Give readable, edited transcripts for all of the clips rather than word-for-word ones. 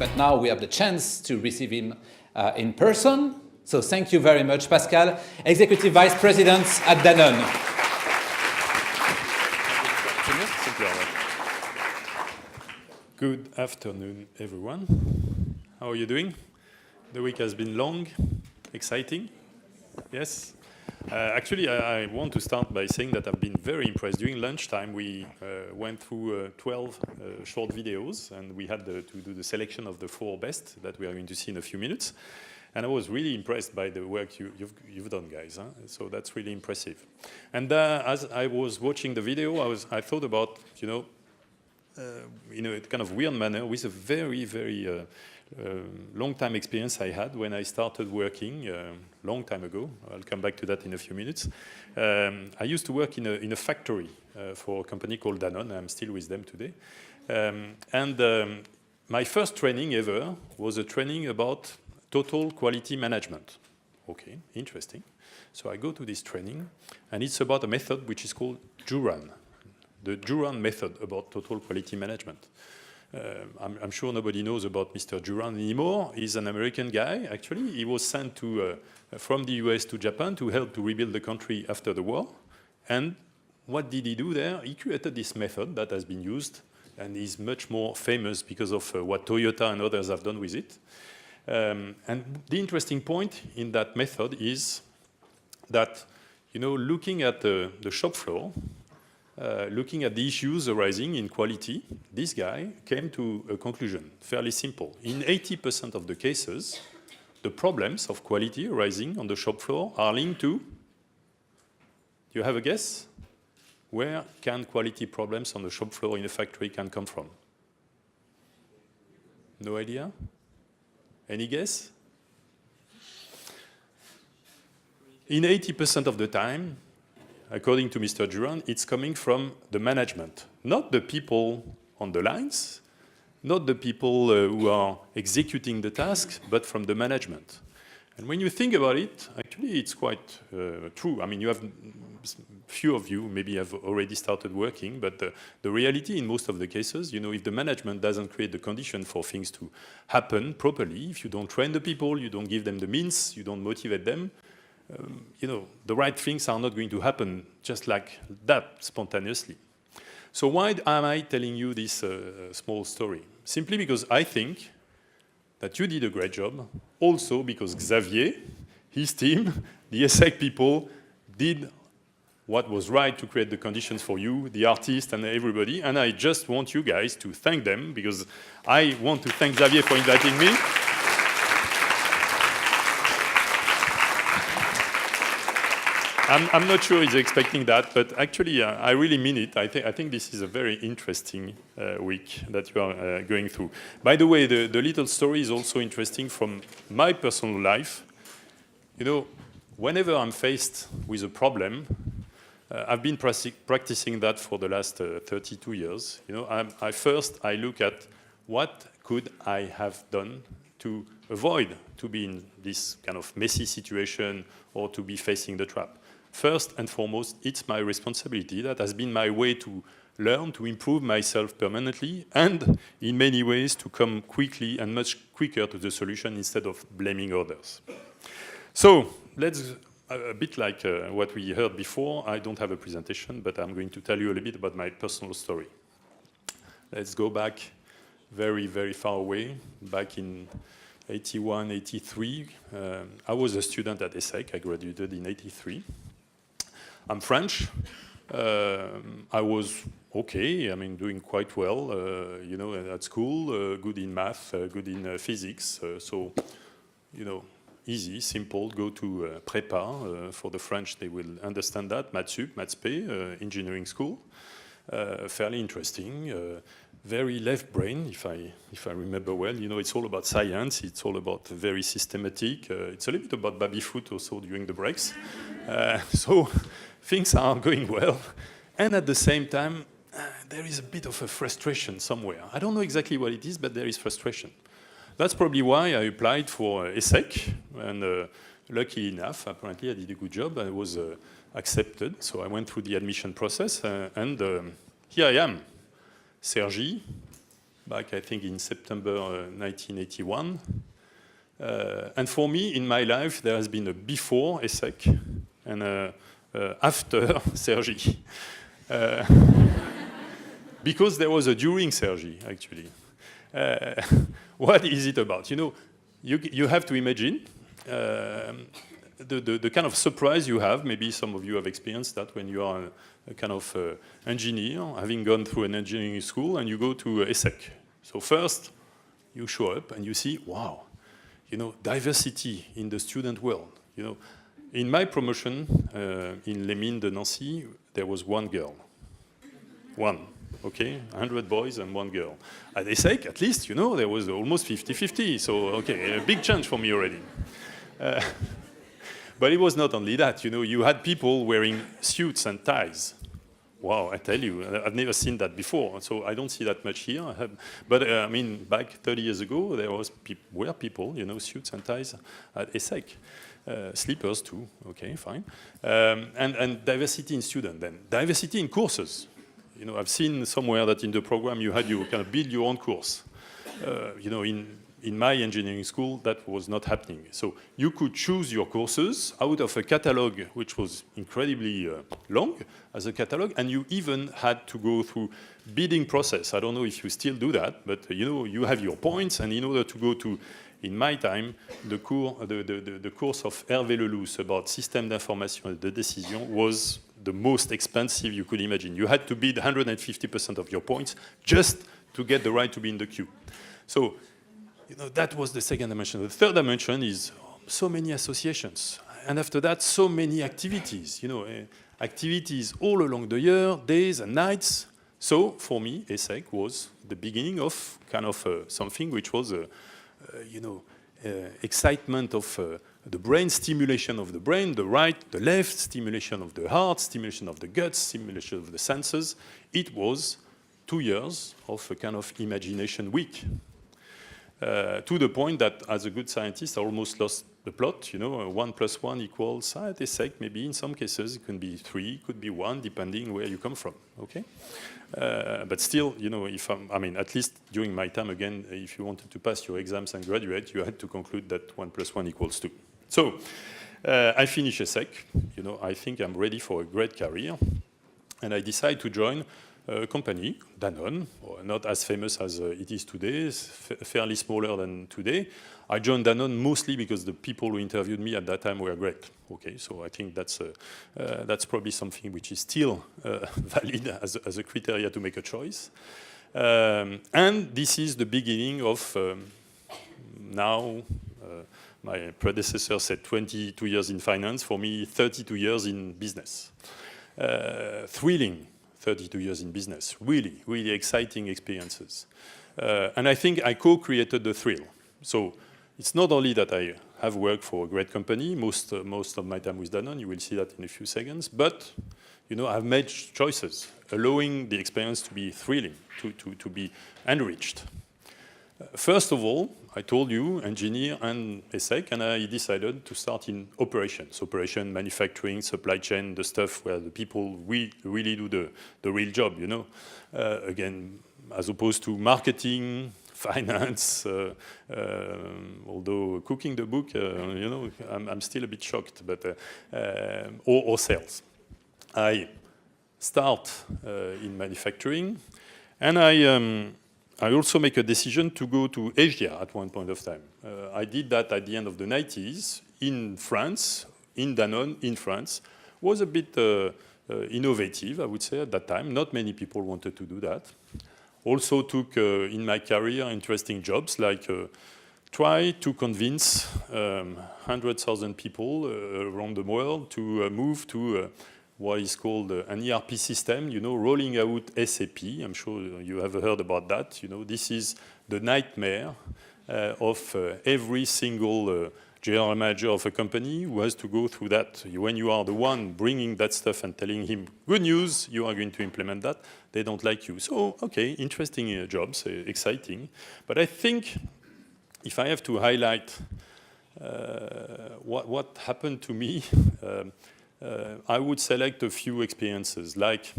but now we have the chance to receive him in person. So thank you very much, Pascal, Executive Vice President at Danone. Good afternoon, everyone. How are you doing? The week has been long, exciting. Yes? Actually, I want to start by saying that I've been very impressed. During lunchtime, we went through 12 short videos, and we had to do the selection of the 4 best that we are going to see in a few minutes. And I was really impressed by the work you've done, guys. Huh? So that's really impressive. And as I was watching the video, I thought about, in a kind of weird manner, with a very, very long-time experience I had when I started working long time ago. I'll come back to that in a few minutes. I used to work in a factory for a company called Danone. I'm still with them today. My first training ever was a training about total quality management. Okay, interesting. So I go to this training, and it's about a method which is called Juran. The Juran method about total quality management. I'm sure nobody knows about Mr. Juran anymore. He's an American guy, actually. He was sent from the US to Japan to help to rebuild the country after the war. And what did he do there? He created this method that has been used and is much more famous because of what Toyota and others have done with it. And the interesting point in that method is that, looking at the shop floor, looking at the issues arising in quality, this guy came to a conclusion, fairly simple. In 80% of the cases, the problems of quality arising on the shop floor are linked to, do you have a guess? Where can quality problems on the shop floor in a factory can come from? No idea? Any guess? In 80% of the time, according to Mr. Juran, it's coming from the management, not the people on the lines, not the people who are executing the task, but from the management. And when you think about it, actually it's quite true. I mean, you have few of you maybe have already started working, but the reality in most of the cases, if the management doesn't create the condition for things to happen properly, if you don't train the people, you don't give them the means, you don't motivate them, the right things are not going to happen just like that spontaneously. So why am I telling you this small story? Simply because I think that you did a great job, also because Xavier, his team, the ESSEC people, did what was right to create the conditions for you, the artists and everybody, and I just want you guys to thank them, because I want to thank Xavier for inviting me. I'm not sure he's expecting that, but actually, I really mean it. I think this is a very interesting week that you are going through. By the way, the little story is also interesting from my personal life. Whenever I'm faced with a problem, I've been practicing that for the last 32 years. I look at what could I have done to avoid to be in this kind of messy situation or to be facing the trap. First and foremost, it's my responsibility. That has been my way to learn, to improve myself permanently, and in many ways to come quickly and much quicker to the solution instead of blaming others. So let's, a bit like what we heard before, I don't have a presentation, but I'm going to tell you a little bit about my personal story. Let's go back very, very far away, back in 81, 83. I was a student at ESSEC. I graduated in 83. I'm French. I was okay, doing quite well, at school, good in math, good in physics. So, easy, simple, go to prépa. For the French, they will understand that. Maths Sup, Maths P, engineering school. Fairly interesting. Very left brain, if I remember well. It's all about science. It's all about very systematic. It's a little bit about baby-foot also during the breaks. So things are going well. And at the same time, there is a bit of a frustration somewhere. I don't know exactly what it is, but there is frustration. That's probably why I applied for ESSEC. And luckily enough, apparently I did a good job. I was accepted. So I went through the admission process. And here I am. Sergi, back, I think, in September 1981. And for me, in my life, there has been a before ESSEC and a after Sergi. Because there was a during Sergi, actually. What is it about? You know, you have to imagine the kind of surprise you have. Maybe some of you have experienced that when you are a kind of engineer, having gone through an engineering school, and you go to ESSEC. So first, you show up and you see, wow, you know, diversity in the student world. You know, in my promotion in Les Mines de Nancy, there was one girl. One. Okay, 100 boys and one girl. At ESSEC, at least, you know, there was almost 50-50. So, okay, a big change for me already. But it was not only that. You know, you had people wearing suits and ties. Wow, I tell you, I've never seen that before. So I don't see that much here. But I mean, back 30 years ago, there were people, you know, suits and ties at ESSEC. Slippers too, okay, fine. And diversity in students then. Diversity in courses. You know, I've seen somewhere that in the program you kind of build your own course. You know, in my engineering school, that was not happening. So you could choose your courses out of a catalog which was incredibly long as a catalog, and you even had to go through bidding process. I don't know if you still do that, but you know, you have your points, and in order to go to, in my time, the course of Hervé Lelouch about système d'information et de décision was the most expensive you could imagine. You had to bid 150% of your points just to get the right to be in the queue. So, you know, that was the second dimension. The third dimension is so many associations. And after that, so many activities, you know, activities all along the year, days and nights. So, for me, ESSEC was the beginning of kind of something which was, you know, excitement of the brain, stimulation of the brain, the right, the left, stimulation of the heart, stimulation of the gut, stimulation of the senses. It was 2 years of a kind of imagination week. To the point that, as a good scientist, I almost lost the plot. You know, 1 + 1 = at ESSEC, maybe in some cases it can be 3, it could be 1, depending where you come from. Okay, but still, you know, I mean, at least during my time, again, if you wanted to pass your exams and graduate, you had to conclude that 1 + 1 = 2. So I finished ESSEC. You know, I think I'm ready for a great career, and I decided to join a company, Danone, not as famous as it is today, fairly smaller than today. I joined Danone mostly because the people who interviewed me at that time were great. Okay, so I think that's probably something which is still valid as a criteria to make a choice. And this is the beginning of now. My predecessor said 22 years in finance. For me, 32 years in business. Thrilling. 32 years in business, really, really exciting experiences. And I think I co-created the thrill. So it's not only that I have worked for a great company, most of my time with Danone, you will see that in a few seconds, but you know, I've made choices, allowing the experience to be thrilling, to be enriched. First of all, I told you, engineer and ESSEC, and I decided to start in operations, manufacturing, supply chain, the stuff where the people really do the real job, you know. Again, as opposed to marketing, finance, although cooking the book, you know, I'm still a bit shocked, but, or sales. I start in manufacturing, and I also make a decision to go to Asia at one point of time. I did that at the end of the 90s in France, in Danone, in France. Was a bit innovative, I would say, at that time. Not many people wanted to do that. Also took, in my career, interesting jobs, like try to convince 100,000 people around the world to move to what is called an ERP system, you know, rolling out SAP. I'm sure you have heard about that. You know, this is the nightmare of every single general manager of a company who has to go through that. When you are the one bringing that stuff and telling him, good news, you are going to implement that, they don't like you. So, okay, interesting jobs, exciting. But I think if I have to highlight what happened to me, I would select a few experiences, like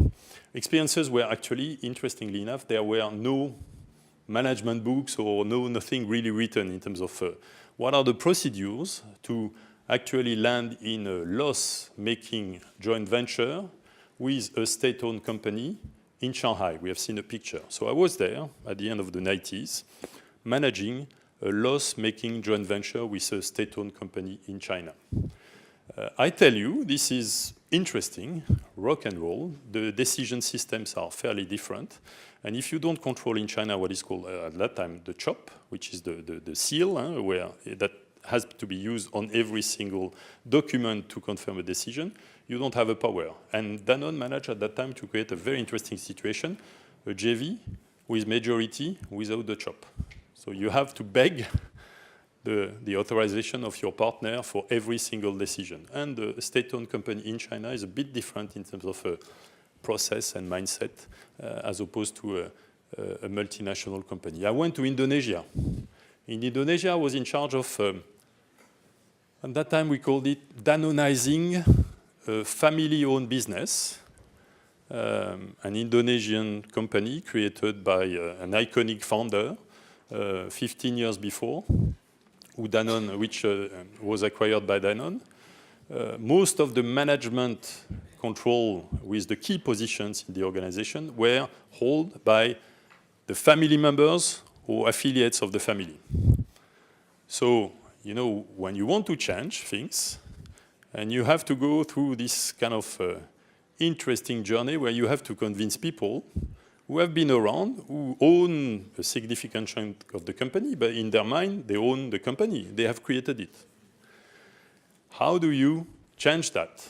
experiences where actually, interestingly enough, there were no management books or nothing really written in terms of what are the procedures to actually land in a loss-making joint venture with a state-owned company in Shanghai. We have seen a picture. So I was there at the end of the 90s, managing a loss-making joint venture with a state-owned company in China. I tell you, this is interesting, rock and roll. The decision systems are fairly different. And if you don't control in China what is called, at that time, the chop, which is the seal, where that has to be used on every single document to confirm a decision, you don't have a power. And Danone managed at that time to create a very interesting situation, a JV with majority without the chop. So you have to beg the authorization of your partner for every single decision. And the state-owned company in China is a bit different in terms of process and mindset as opposed to a multinational company. I went to Indonesia. In Indonesia, I was in charge of, at that time we called it Danonizing a family-owned business, an Indonesian company created by an iconic founder 15 years before, which was acquired by Danone. Most of the management control with the key positions in the organization were held by the family members or affiliates of the family. So, you know, when you want to change things, and you have to go through this kind of interesting journey where you have to convince people who have been around, who own a significant chunk of the company, but in their mind, they own the company. They have created it. How do you change that?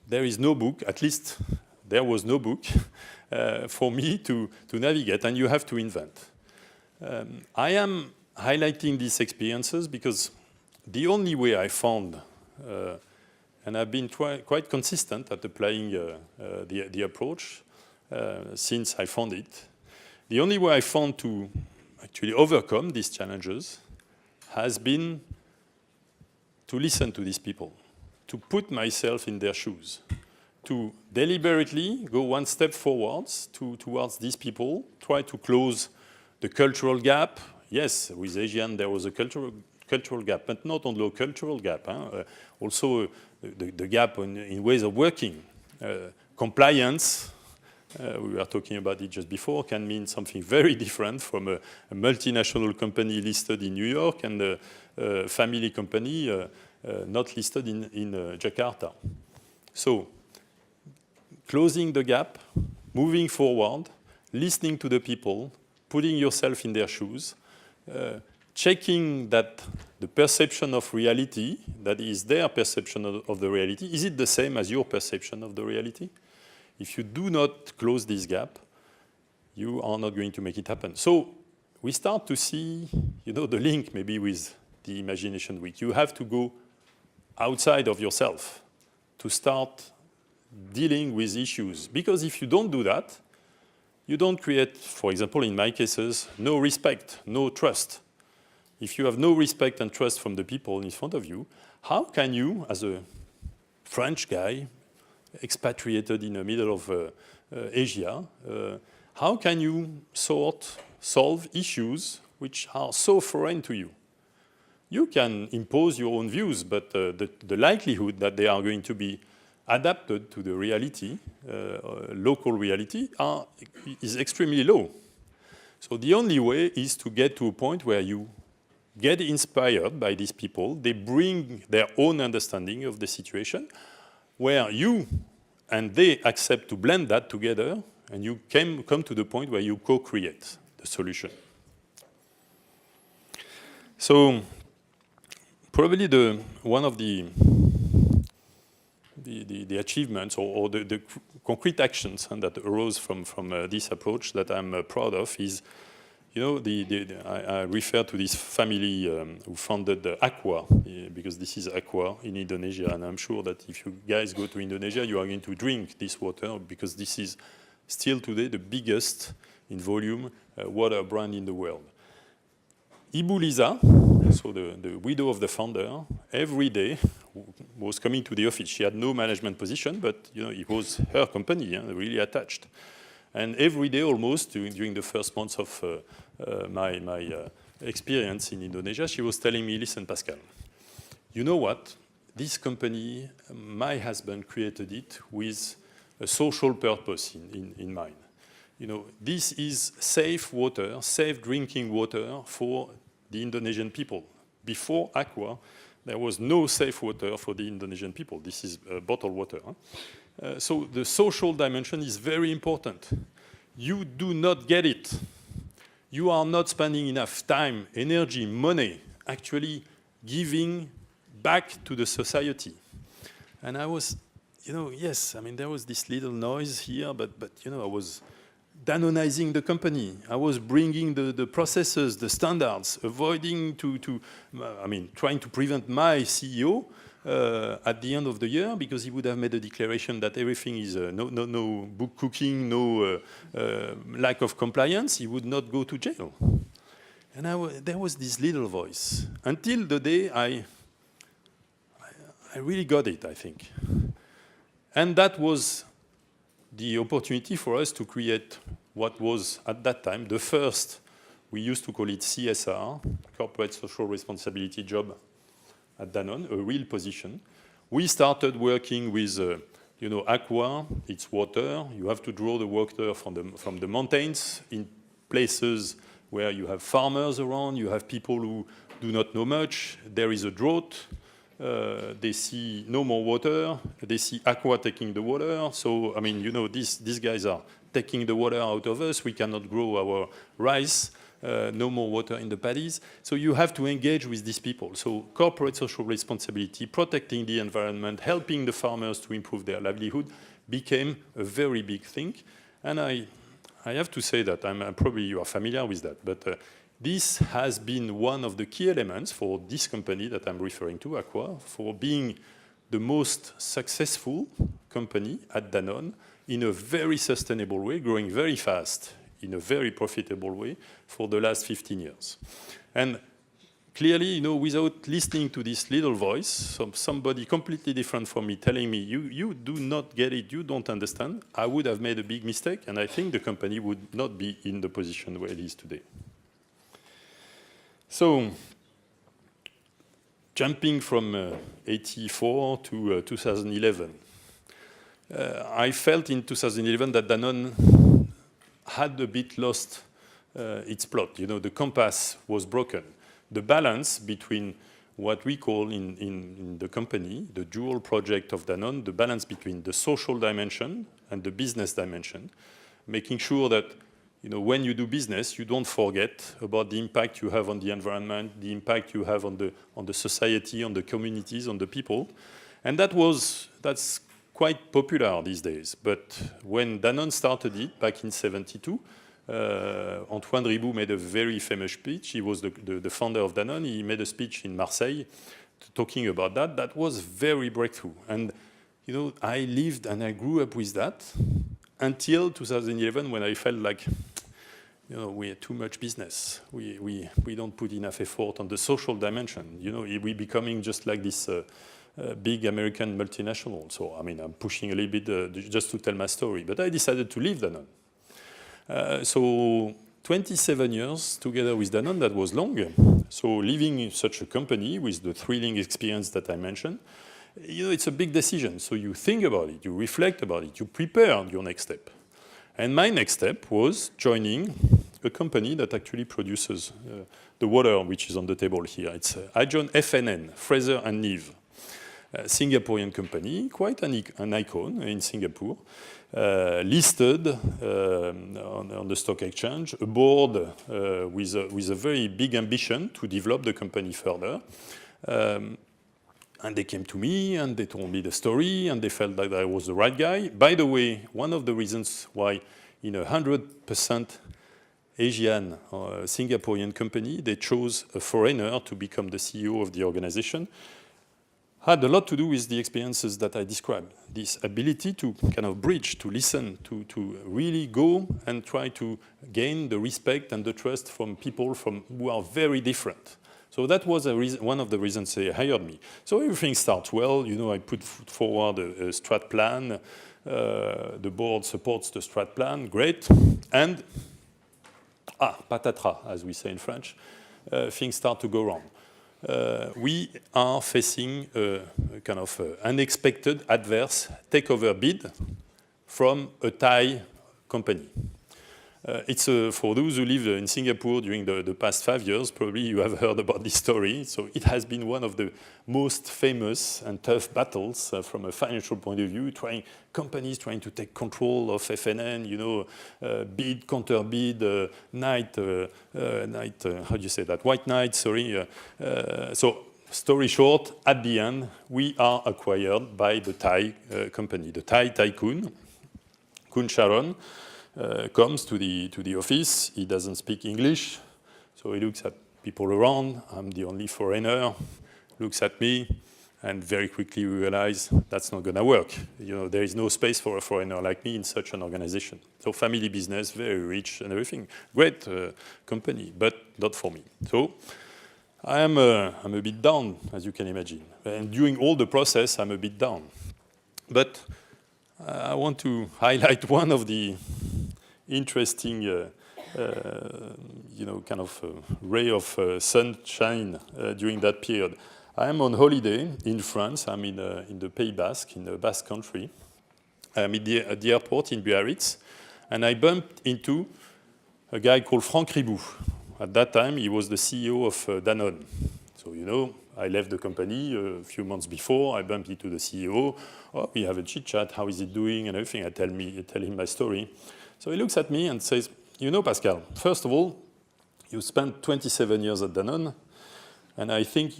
There is no book, at least there was no book for me to navigate, and you have to invent. I am highlighting these experiences because the only way I found, and I've been quite consistent at applying the approach, since I found it. The only way I found to actually overcome these challenges has been to listen to these people, to put myself in their shoes, to deliberately go one step forwards towards these people, try to close the cultural gap. Yes, with Asian there was a cultural gap, but not only a cultural gap, also the gap in ways of working. Compliance, we were talking about it just before, can mean something very different from a multinational company listed in New York and a family company not listed in Jakarta. So, closing the gap, moving forward, listening to the people, putting yourself in their shoes, checking that the perception of reality, that is their perception of the reality, is it the same as your perception of the reality? If you do not close this gap, you are not going to make it happen. So we start to see, you know, the link maybe with the Imagination Week. You have to go outside of yourself to start dealing with issues. Because if you don't do that, you don't create, for example, in my cases, no respect, no trust. If you have no respect and trust from the people in front of you, how can you, as a French guy, expatriated in the middle of Asia, how can you solve issues which are so foreign to you? You can impose your own views, but the likelihood that they are going to be adapted to the reality, local reality, is extremely low. So the only way is to get to a point where you get inspired by these people. They bring their own understanding of the situation, where you and they accept to blend that together, and you come to the point where you co-create the solution. So probably one of the achievements or the concrete actions that arose from this approach that I'm proud of is, you know, I refer to this family who founded Aqua, because this is Aqua in Indonesia, and I'm sure that if you guys go to Indonesia, you are going to drink this water, because this is still today the biggest in volume water brand in the world. Ibu Lisa, so the widow of the founder, every day was coming to the office. She had no management position, but you know, it was her company, really attached. And every day, almost during the first months of my experience in Indonesia, she was telling me, listen, Pascal, you know what? This company, my husband created it with a social purpose in mind. You know, this is safe water, safe drinking water for the Indonesian people. Before Aqua, there was no safe water for the Indonesian people. This is bottled water. Huh? So the social dimension is very important. You do not get it. You are not spending enough time, energy, money, actually giving back to the society. And I was, you know, yes, I mean, there was this little noise here, but you know, I was Danonizing the company. I was bringing the processes, the standards, avoiding trying to prevent my CEO at the end of the year, because he would have made a declaration that everything is no book cooking, no lack of compliance. He would not go to jail. And there was this little voice until the day I really got it, I think. And that was the opportunity for us to create what was at that time the first, we used to call it CSR, corporate social responsibility job at Danone, a real position. We started working with, Aqua, it's water. You have to draw the water from the mountains in places where you have farmers around, you have people who do not know much, there is a drought. They see no more water. They see Aqua taking the water. So, I mean, these guys are taking the water out of us. We cannot grow our rice. No more water in the paddies. So you have to engage with these people. So corporate social responsibility, protecting the environment, helping the farmers to improve their livelihood became a very big thing. And I have to say that, probably you are familiar with that, but this has been one of the key elements for this company that I'm referring to, Aqua, for being the most successful company at Danone in a very sustainable way, growing very fast in a very profitable way for the last 15 years. And clearly, without listening to this little voice, somebody completely different from me telling me, you do not get it, you don't understand, I would have made a big mistake, and I think the company would not be in the position where it is today. So, jumping from 84 to 2011, I felt in 2011 that Danone had a bit lost its plot. The compass was broken. The balance between what we call in the company, the dual project of Danone, the balance between the social dimension and the business dimension, making sure that when you do business, you don't forget about the impact you have on the environment, the impact you have on the society, on the communities, on the people. And that's quite popular these days. But when Danone started it back in 1972, Antoine Ribou made a very famous speech. He was the founder of Danone. He made a speech in Marseille talking about that. That was very breakthrough. And I lived and I grew up with that until 2011, when I felt like we had too much business. We don't put enough effort on the social dimension. We're becoming just like this big American multinational. So, I'm pushing a little bit just to tell my story. But I decided to leave Danone. So 27 years together with Danone, that was long. So leaving such a company with the thrilling experience that I mentioned, it's a big decision. So you think about it, you reflect about it, you prepare your next step. And my next step was joining a company that actually produces the water which is on the table here. It's I joined FNN, Fraser and Neave, a Singaporean company, quite an icon in Singapore, listed on the stock exchange, a board with a very big ambition to develop the company further. And they came to me and they told me the story and they felt that I was the right guy. By the way, one of the reasons why in a 100% Asian Singaporean company, they chose a foreigner to become the CEO of the organization had a lot to do with the experiences that I described. This ability to kind of bridge, to listen, to really go and try to gain the respect and the trust from people who are very different. So that was one of the reasons they hired me. So everything starts well. I put forward a strat plan. The board supports the strat plan. Great. And patatras, as we say in French, things start to go wrong. We are facing a kind of unexpected adverse takeover bid from a Thai company. It's for those who live in Singapore during the past 5 years, probably you have heard about this story. So it has been one of the most famous and tough battles from a financial point of view, companies trying to take control of FNN, you know, bid, counter bid, night, how do you say that? White night, sorry. So story short, at the end, we are acquired by the Thai company, the Thai tycoon, Kun Sharon. Comes to the office. He doesn't speak English, so he looks at people around. I'm the only foreigner. Looks at me, and very quickly we realize that's not going to work. You know, there is no space for a foreigner like me in such an organization. So family business, very rich and everything, great company, but not for me. So I'm a bit down, as you can imagine. And during all the process, I'm a bit down. But I want to highlight one of the interesting, kind of ray of sunshine during that period. I am on holiday in France. I'm in the Pays Basque, in the Basque country. I'm at the airport in Biarritz, and I bumped into a guy called Franck Ribou. At that time, he was the CEO of Danone. So, you know, I left the company a few months before. I bumped into the CEO. Oh, we have a chit-chat. How is it doing? And everything. I tell him my story. So he looks at me and says, you know, Pascal, first of all, you spent 27 years at Danone, and I think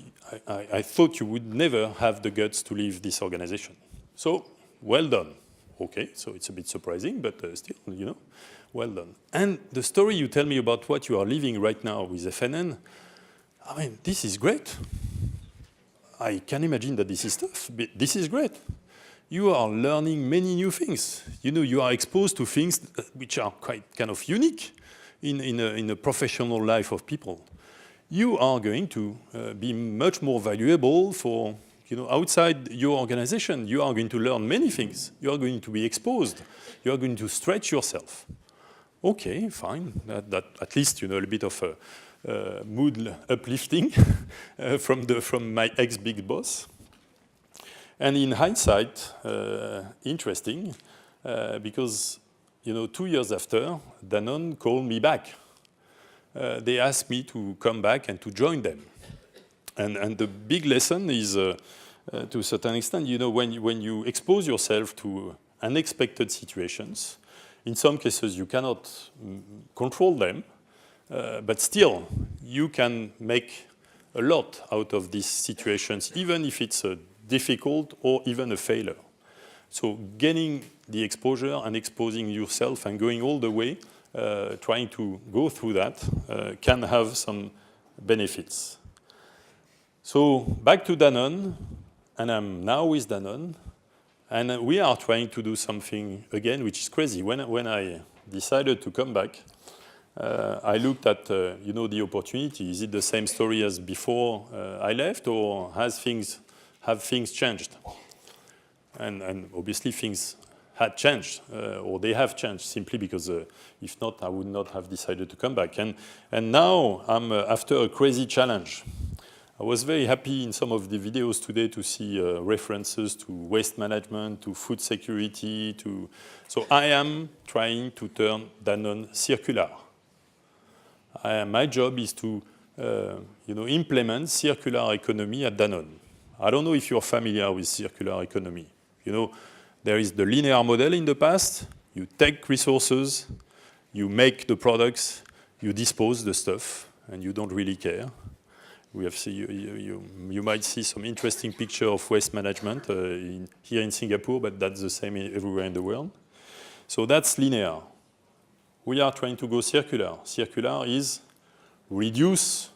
I thought you would never have the guts to leave this organization. So, well done. Okay, so it's a bit surprising, but still, you know, well done. And the story you tell me about what you are living right now with FNN, I mean, this is great. I can imagine that this is tough, but this is great. You are learning many new things. You know, you are exposed to things which are quite kind of unique in a professional life of people. You are going to be much more valuable for, you know, outside your organization. You are going to learn many things. You are going to be exposed. You are going to stretch yourself. Okay, fine. That at least, you know, a little bit of mood uplifting from my ex-big boss. And in hindsight, interesting, because, you know, 2 years after, Danone called me back. They asked me to come back and to join them. And the big lesson is, to a certain extent, you know, when you expose yourself to unexpected situations, in some cases you cannot control them, but still you can make a lot out of these situations, even if it's difficult or even a failure. So gaining the exposure and exposing yourself and going all the way, trying to go through that, can have some benefits. So back to Danone, and I'm now with Danone, and we are trying to do something again, which is crazy. When I decided to come back, I looked at, you know, the opportunity. Is it the same story as before I left, or have things changed? And obviously things had changed, or they have changed, simply because if not, I would not have decided to come back. And now I'm after a crazy challenge. I was very happy in some of the videos today to see references to waste management, to food security. So I am trying to turn Danone circular. My job is to implement circular economy at Danone. I don't know if you're familiar with circular economy. You know, there is the linear model in the past. You take resources, you make the products, you dispose the stuff, and you don't really care. We have you might see some interesting picture of waste management here in Singapore, but that's the same everywhere in the world. So that's linear. We are trying to go circular. Circular is reduce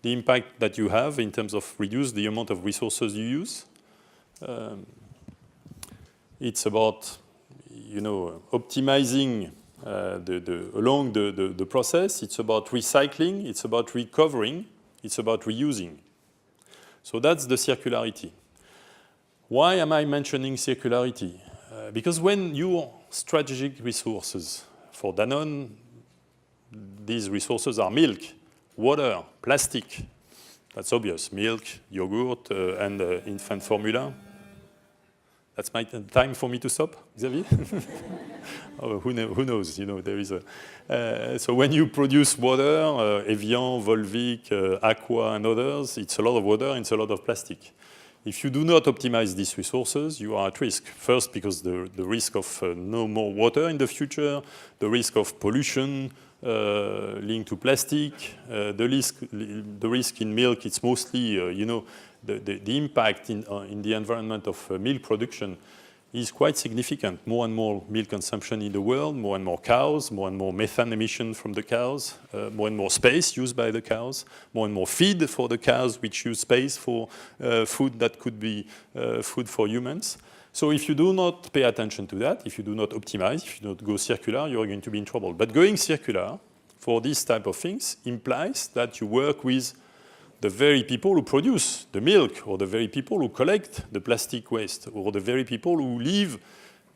the impact that you have in terms of reduce the amount of resources you use. It's about, you know, optimizing along the process. It's about recycling. It's about recovering. It's about reusing. So that's the circularity. Why am I mentioning circularity? Because when your strategic resources for Danone, these resources are milk, water, plastic. That's obvious. Milk, yogurt, and infant formula. That's my time for me to stop, Xavier? Oh, who knows? You know, there is a. So when you produce water, Evian, Volvic, Aqua, and others, it's a lot of water and it's a lot of plastic. If you do not optimize these resources, you are at risk. First, because the risk of no more water in the future, the risk of pollution linked to plastic, the risk in milk, it's mostly, you know, the impact in the environment of milk production is quite significant. More and more milk consumption in the world, more and more cows, more and more methane emission from the cows, more and more space used by the cows, more and more feed for the cows, which use space for food that could be food for humans. So if you do not pay attention to that, if you do not optimize, if you do not go circular, you are going to be in trouble. But going circular for these type of things implies that you work with the very people who produce the milk, or the very people who collect the plastic waste, or the very people who live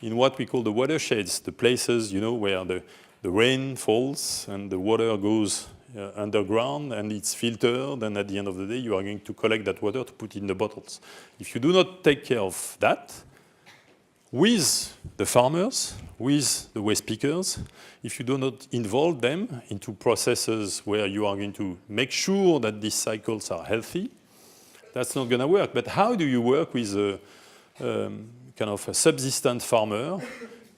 in what we call the watersheds, the places, you know, where the rain falls and the water goes underground and it's filtered, and at the end of the day you are going to collect that water to put in the bottles. If you do not take care of that, with the farmers, with the waste pickers, if you do not involve them into processes where you are going to make sure that these cycles are healthy, that's not going to work. But how do you work with a kind of a subsistent farmer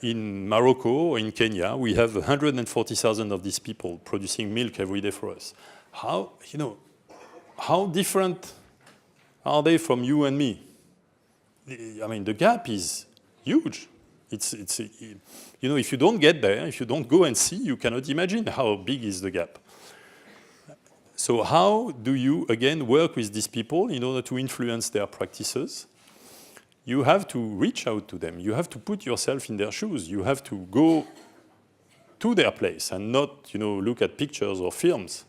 in Morocco or in Kenya? We have 140,000 of these people producing milk every day for us. How, you know, how different are they from you and me? I mean, the gap is huge. It's you know, if you don't get there, if you don't go and see, you cannot imagine how big is the gap. So how do you, again, work with these people in order to influence their practices? You have to reach out to them. You have to put yourself in their shoes. You have to go to their place and not, you know, look at pictures or films.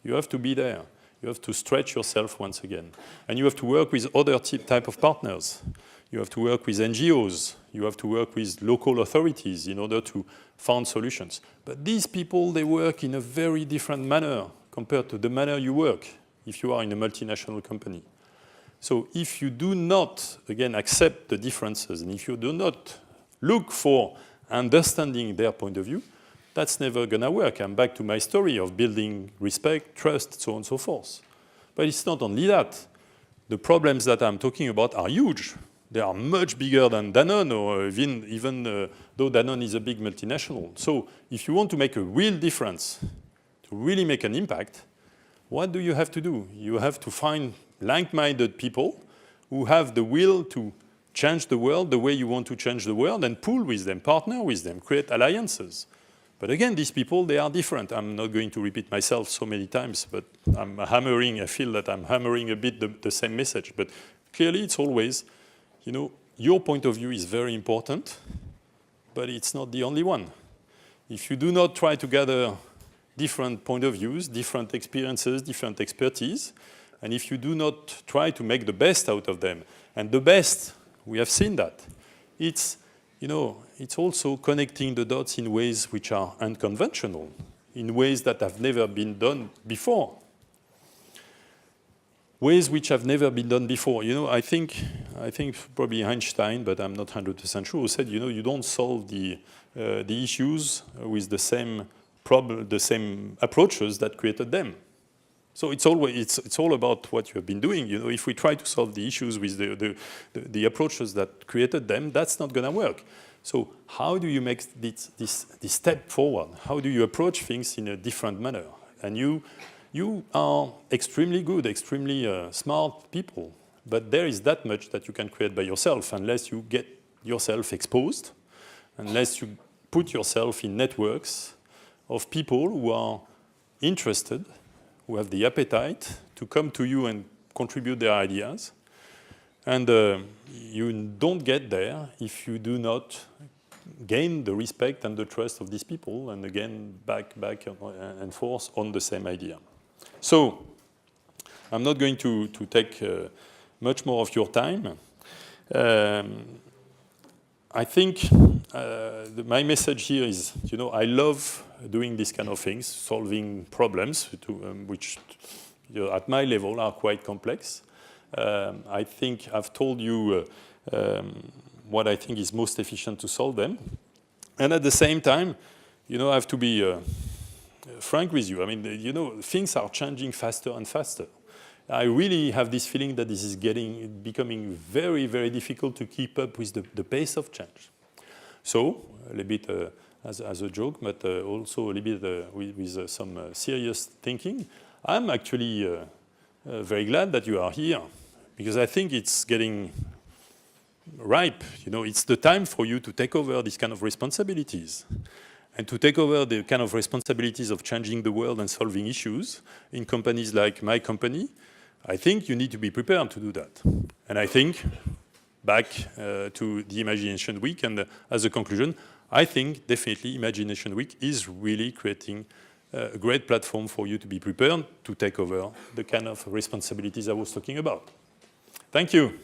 You have to be there. You have to stretch yourself once again. And you have to work with other type of partners. You have to work with NGOs. You have to work with local authorities in order to find solutions. But these people, they work in a very different manner compared to the manner you work if you are in a multinational company. So if you do not, again, accept the differences, and if you do not look for understanding their point of view, that's never going to work. I'm back to my story of building respect, trust, so on and so forth. But it's not only that. The problems that I'm talking about are huge. They are much bigger than Danone, or even though Danone is a big multinational. So if you want to make a real difference, to really make an impact, what do you have to do? You have to find like-minded people who have the will to change the world the way you want to change the world, and pool with them, partner with them, create alliances. But again, these people, they are different. I'm not going to repeat myself so many times, but I feel that I'm hammering a bit the same message. But clearly, it's always, you know, your point of view is very important, but it's not the only one. If you do not try to gather different point of views, different experiences, different expertise, and if you do not try to make the best out of them, and the best, we have seen that, it's, you know, it's also connecting the dots in ways which are unconventional, in ways that have never been done before. Ways which have never been done before. You know, I think probably Einstein, but I'm not 100% sure, said, you know, you don't solve the issues with the same approaches that created them. So it's all about what you have been doing. You know, if we try to solve the issues with the approaches that created them, that's not going to work. So how do you make this step forward? How do you approach things in a different manner? And you are extremely good, extremely smart people, but there is that much that you can create by yourself unless you get yourself exposed, unless you put yourself in networks of people who are interested, who have the appetite to come to you and contribute their ideas. And you don't get there if you do not gain the respect and the trust of these people, and again, back and forth on the same idea. So I'm not going to take much more of your time. I think my message here is, you know, I love doing these kind of things, solving problems which, you know, at my level are quite complex. I think I've told you what I think is most efficient to solve them. And at the same time, you know, I have to be frank with you. I mean, you know, things are changing faster and faster. I really have this feeling that this is becoming very, very difficult to keep up with the pace of change. So, a little bit as a joke, but also a little bit with some serious thinking, I'm actually very glad that you are here, because I think it's getting ripe. You know, it's the time for you to take over these kind of responsibilities, and to take over the kind of responsibilities of changing the world and solving issues in companies like my company. I think you need to be prepared to do that. And I think, back to the Imagination Week, and as a conclusion, I think definitely Imagination Week is really creating a great platform for you to be prepared to take over the kind of responsibilities I was talking about. Thank you.